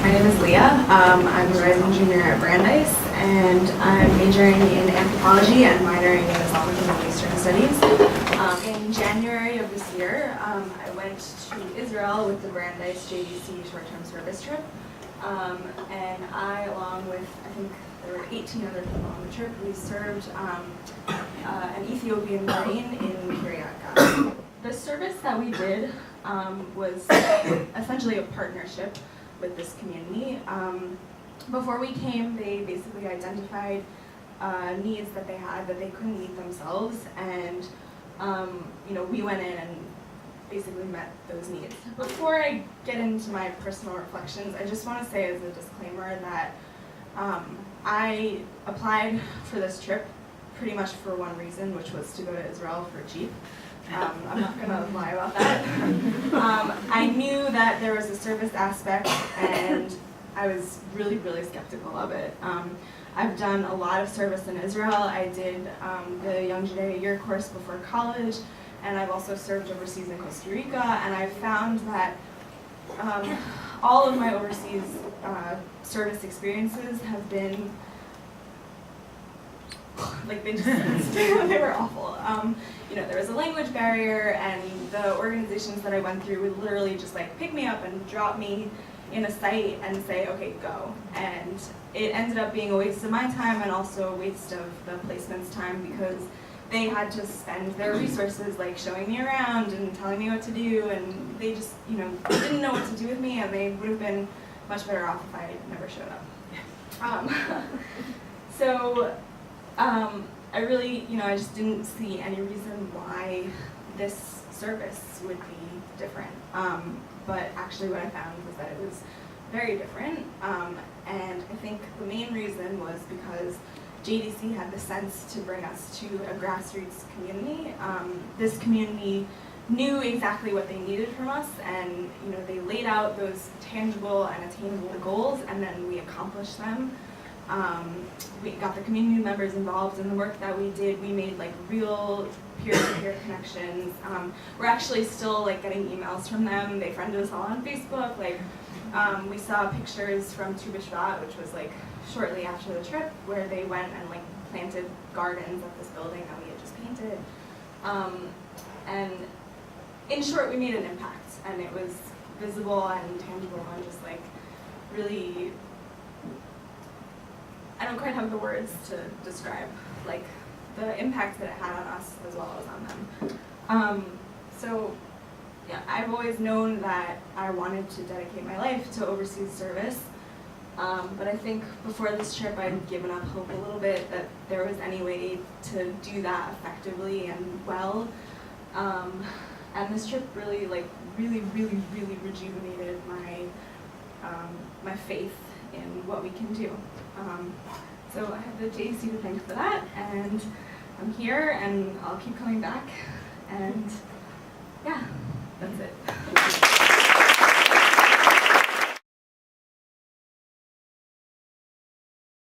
My name is Leah. I'm a rising junior at Brandeis, and I'm majoring in anthropology and minoring in Islamic and Middle Eastern studies. In January of this year, I went to Israel with the Brandeis JDC Short-Term Service trip, and I, along with, I think there were 18 other people on the trip, we served an Ethiopian Marine in Kiryat. The service that we did was essentially a partnership with this community. Before we came, they basically identified needs that they had that they couldn't meet themselves, and we went in and basically met those needs. Before I get into my personal reflections, I just want to say as a disclaimer that I applied for this trip pretty much for one reason, which was to go to Israel for cheap. I'm not going to lie about that. I knew that there was a service aspect, and I was really, really skeptical of it. I've done a lot of service in Israel. I did the Young Judea Year course before college, and I've also served overseas in Costa Rica, and I found that all of my overseas service experiences have been like they were awful. There was a language barrier, and the organizations that I went through would literally just like pick me up and drop me in a site and say, okay, go. And it ended up being a waste of my time and also a waste of the placement's time, because they had to spend their resources like showing me around and telling me what to do, and they just didn't know what to do with me, and they would have been much better off if I never showed up. I really, I just didn't see any reason why this service would be different. But actually what I found was that it was very different. And I think the main reason was because JDC had the sense to bring us to a grassroots community. This community knew exactly what they needed from us, and they laid out those tangible and attainable goals, and then we accomplished them. We got the community members involved in the work that we did. We made like real peer-to-peer connections. We're actually still like getting emails from them. They friended us all on Facebook. We saw pictures from Tu B'Shvat, which was like shortly after the trip, where they went and like planted gardens at this building that we had just painted. And in short, we made an impact, and it was visible and tangible and just like really, I don't quite have the words to describe like the impact that it had on us as well as on them. I've always known that I wanted to dedicate my life to overseas service, but I think before this trip I'd given up hope a little bit that there was any way to do that effectively and well. And this trip really rejuvenated my faith in what we can do. So I have the JDC to thank for that, and I'm here, and I'll keep coming back, and yeah, that's it.